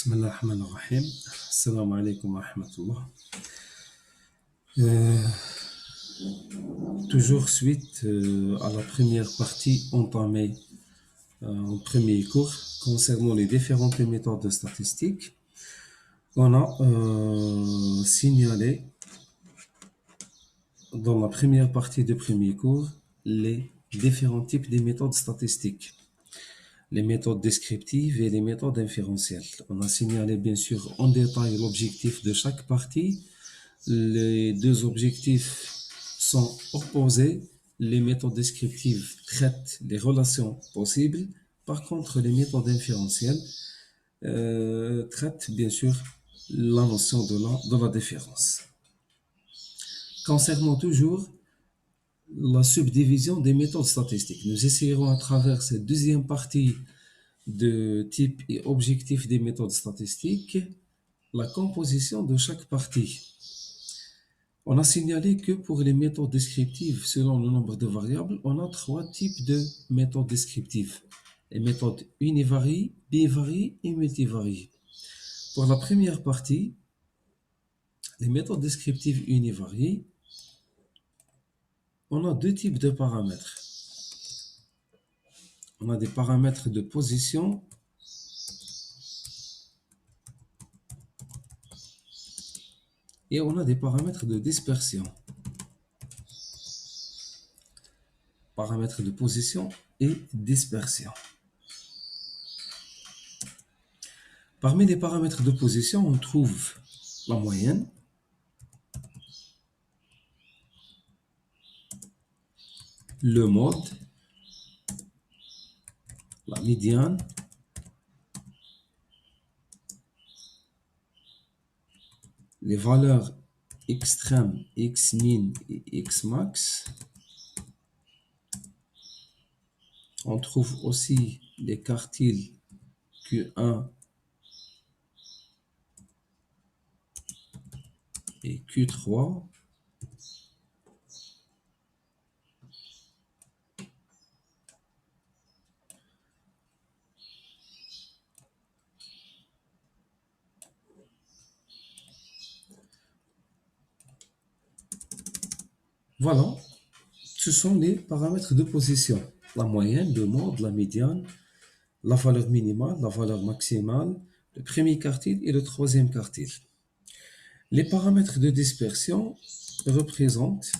Bismillah ar-Rahman ar-Rahim. Assalamu alaikum wa rahmatullah. Euh, Toujours suite à la première partie entamée en premier cours concernant les différentes méthodes de statistique, on a signalé dans la première partie du premier cours les différents types de méthodes statistiques, les méthodes descriptives et les méthodes inférentielles. On a signalé bien sûr en détail l'objectif de chaque partie. Les deux objectifs sont opposés. Les méthodes descriptives traitent les relations possibles. Par contre, les méthodes inférentielles traitent bien sûr la notion de la différence. Concernant toujours la subdivision des méthodes statistiques, nous essayerons à travers cette deuxième partie de type et objectif des méthodes statistiques la composition de chaque partie. On a signalé que pour les méthodes descriptives selon le nombre de variables, on a trois types de méthodes descriptives. Les méthodes univariées, bivariées et multivariées. Pour la première partie, les méthodes descriptives univariées, on a deux types de paramètres. On a des paramètres de position et on a des paramètres de dispersion. Paramètres de position et dispersion. Parmi les paramètres de position, on trouve la moyenne, le mode, la médiane, les valeurs extrêmes, X-min et X-max. On trouve aussi les quartiles Q1 et Q3. Voilà, ce sont les paramètres de position. La moyenne, le mode, la médiane, la valeur minimale, la valeur maximale, le premier quartile et le troisième quartile. Les paramètres de dispersion représentent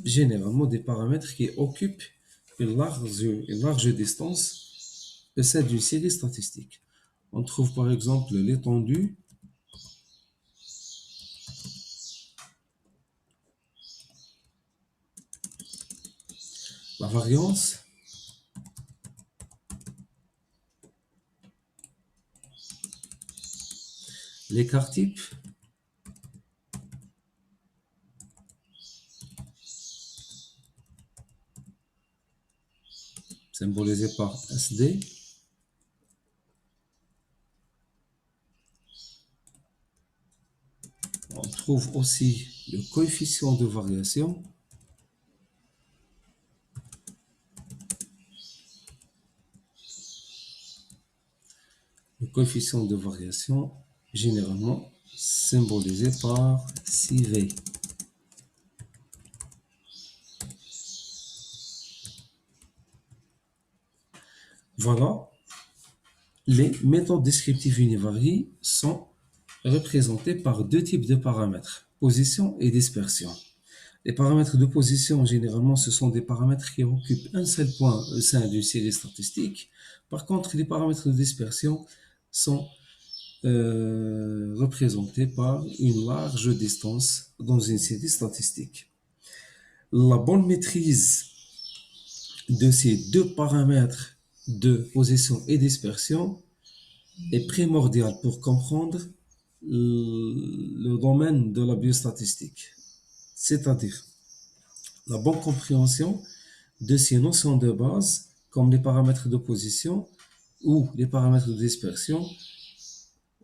généralement des paramètres qui occupent une large distance au sein d'une série statistique. On trouve par exemple l'étendue, la variance, l'écart type, symbolisé par SD, on trouve aussi le coefficient de variation, généralement symbolisé par CV. Voilà, les méthodes descriptives univariées sont représentées par deux types de paramètres, position et dispersion. Les paramètres de position, généralement, ce sont des paramètres qui occupent un seul point au sein d'une série statistique. Par contre, les paramètres de dispersion sont représentés par une large distance dans une série statistique. La bonne maîtrise de ces deux paramètres de position et dispersion est primordiale pour comprendre le domaine de la biostatistique, c'est-à-dire la bonne compréhension de ces notions de base comme les paramètres de position ou les paramètres de dispersion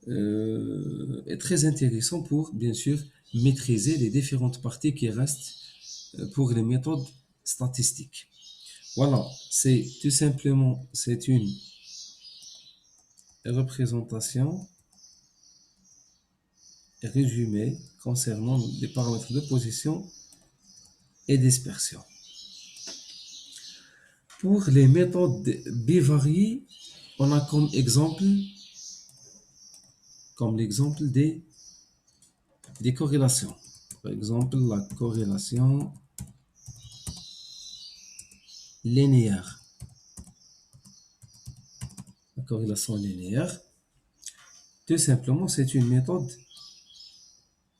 est très intéressant pour bien sûr maîtriser les différentes parties qui restent pour les méthodes statistiques. Voilà, c'est tout simplement, c'est une représentation résumé concernant les paramètres de position et dispersion. Pour les méthodes bivariées, on a comme l'exemple des corrélations. Par exemple, la corrélation linéaire. La corrélation linéaire, tout simplement, c'est une méthode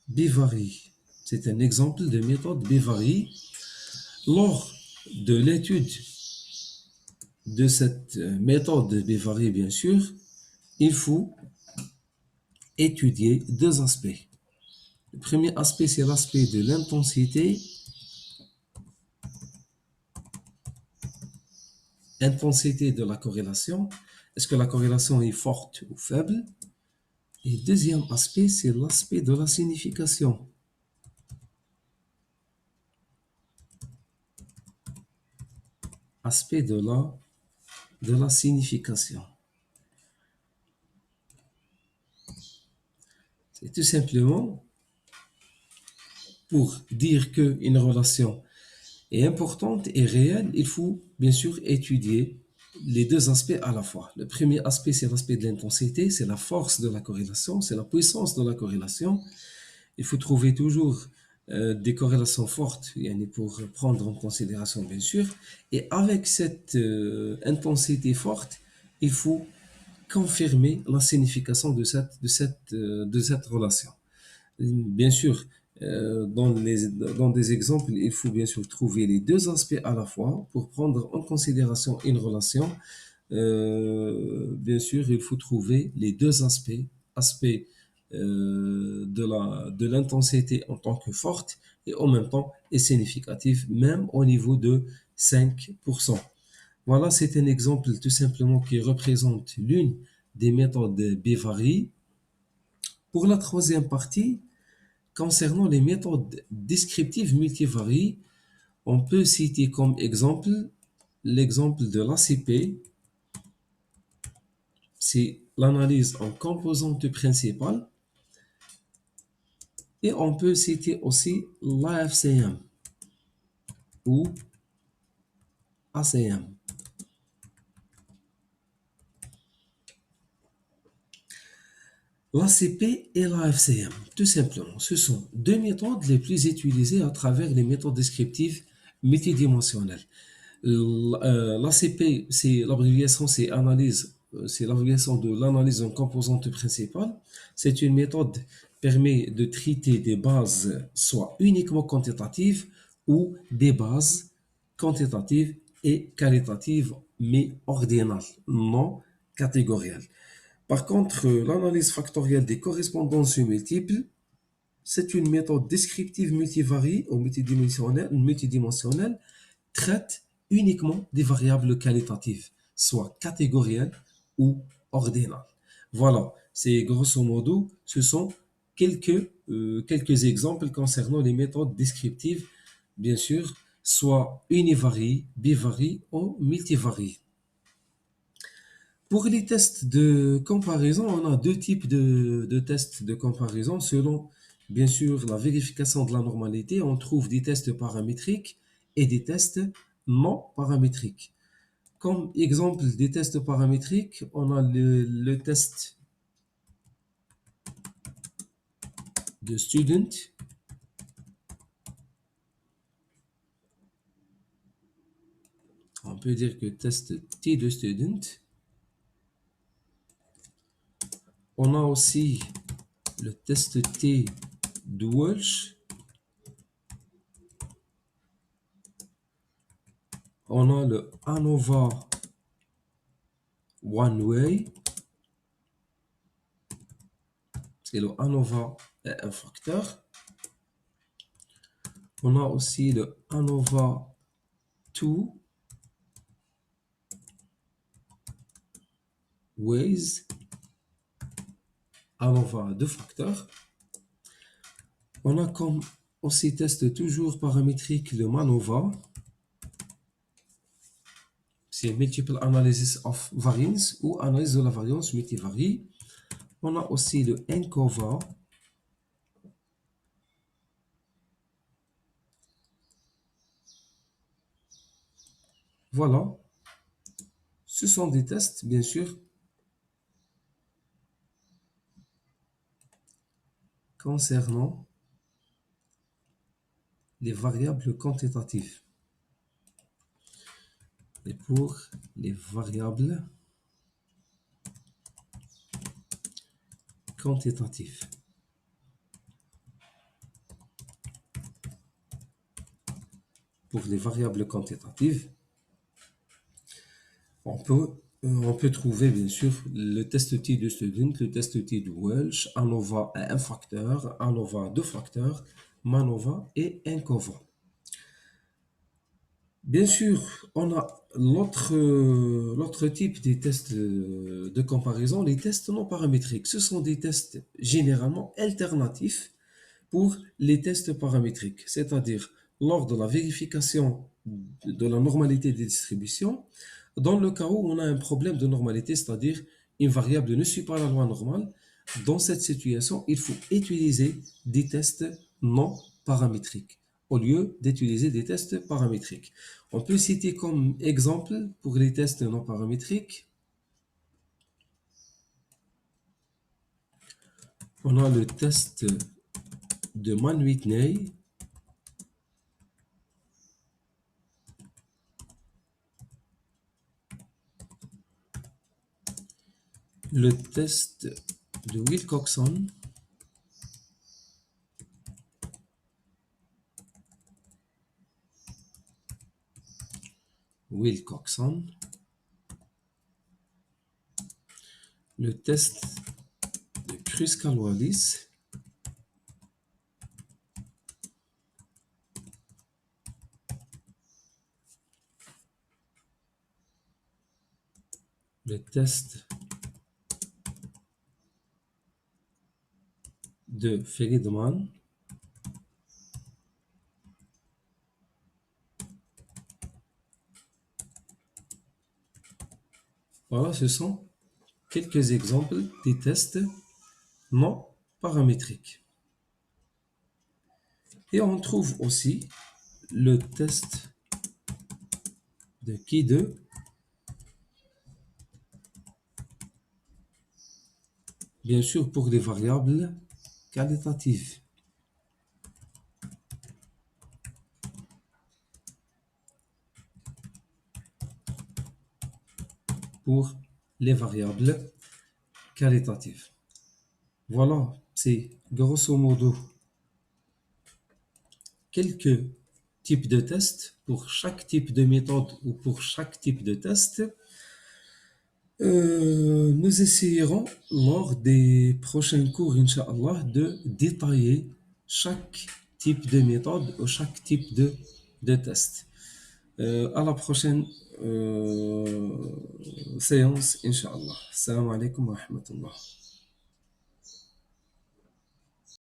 bivarie. C'est un exemple de méthode bivarie. Lors de l'étude de cette méthode bivarie, bien sûr, il faut étudier deux aspects. Le premier aspect, c'est l'aspect de l'intensité. Intensité de la corrélation. Est-ce que la corrélation est forte ou faible? Et deuxième aspect, c'est l'aspect de la signification. Aspect de la signification. C'est tout simplement pour dire qu'une relation est importante et réelle, il faut bien sûr étudier les deux aspects à la fois. Le premier aspect, c'est l'aspect de l'intensité, c'est la force de la corrélation, c'est la puissance de la corrélation. Il faut trouver toujours des corrélations fortes pour prendre en considération, bien sûr. Et avec cette intensité forte, il faut confirmer la signification de cette relation. Bien sûr, dans des exemples, il faut bien sûr trouver les deux aspects à la fois pour prendre en considération une relation. Bien sûr, il faut trouver les deux aspect de l'intensité en tant que forte et en même temps est significative, même au niveau de 5%. Voilà, c'est un exemple tout simplement qui représente l'une des méthodes bivaries. Pour la troisième partie, concernant les méthodes descriptives multivaries, on peut citer comme exemple l'exemple de l'ACP, c'est l'analyse en composantes principales, et on peut citer aussi l'AFCM ou ACM. L'ACP et l'AFCM, tout simplement, ce sont deux méthodes les plus utilisées à travers les méthodes descriptives multidimensionnelles. L'ACP, c'est l'abréviation, c'est l'abréviation de l'analyse en composantes principales. C'est une méthode qui permet de traiter des bases soit uniquement quantitatives ou des bases quantitatives et qualitatives, mais ordinales, non catégorielles. Par contre, l'analyse factorielle des correspondances multiples, c'est une méthode descriptive multivarie ou multidimensionnelle, traite uniquement des variables qualitatives, soit catégorielles ou ordinales. Voilà, c'est grosso modo, ce sont quelques exemples concernant les méthodes descriptives, bien sûr, soit univarie, bivarie ou multivarie. Pour les tests de comparaison, on a deux types de tests de comparaison selon, bien sûr, la vérification de la normalité. On trouve des tests paramétriques et des tests non paramétriques. Comme exemple des tests paramétriques, on a le test de student. On peut dire que test T de student. On a aussi le test T de Walsh. On a le ANOVA One Way. C'est le ANOVA est un facteur. On a aussi le ANOVA 2 Ways. ANOVA deux facteurs. On a comme aussi test toujours paramétrique le MANOVA. C'est Multiple Analysis of Variance ou analyse de la variance multivarie. On a aussi le ENCOVA Voilà, ce sont des tests, bien sûr, concernant les variables quantitatives. Et pour les variables quantitatives. Pour les variables quantitatives, on peut, on peut trouver bien sûr le test T de student, le test T de Welch, ANOVA à un facteur, ANOVA à deux facteurs, MANOVA et INCOVA. Bien sûr, on a l'autre type des tests de comparaison, les tests non paramétriques. Ce sont des tests généralement alternatifs pour les tests paramétriques, c'est-à-dire lors de la vérification de la normalité des distributions, dans le cas où on a un problème de normalité, c'est-à-dire une variable ne suit pas la loi normale, dans cette situation, il faut utiliser des tests non paramétriques au lieu d'utiliser des tests paramétriques. On peut citer comme exemple pour les tests non paramétriques, on a le test de Mann-Whitney, le test de Wilcoxon, le test de Kruskal-Wallis, le test de Friedman. Voilà, ce sont quelques exemples des tests non paramétriques. Et on trouve aussi le test de Key-2, bien sûr pour des variables qualitatives. Pour les variables qualitatives. Voilà, c'est grosso modo quelques types de tests pour chaque type de méthode ou pour chaque type de test. Nous essayerons lors des prochains cours, Inch'Allah, de détailler chaque type de méthode ou chaque type de test. À la prochaine séance, Inch'Allah. Salam alaikum wa rahmatullah.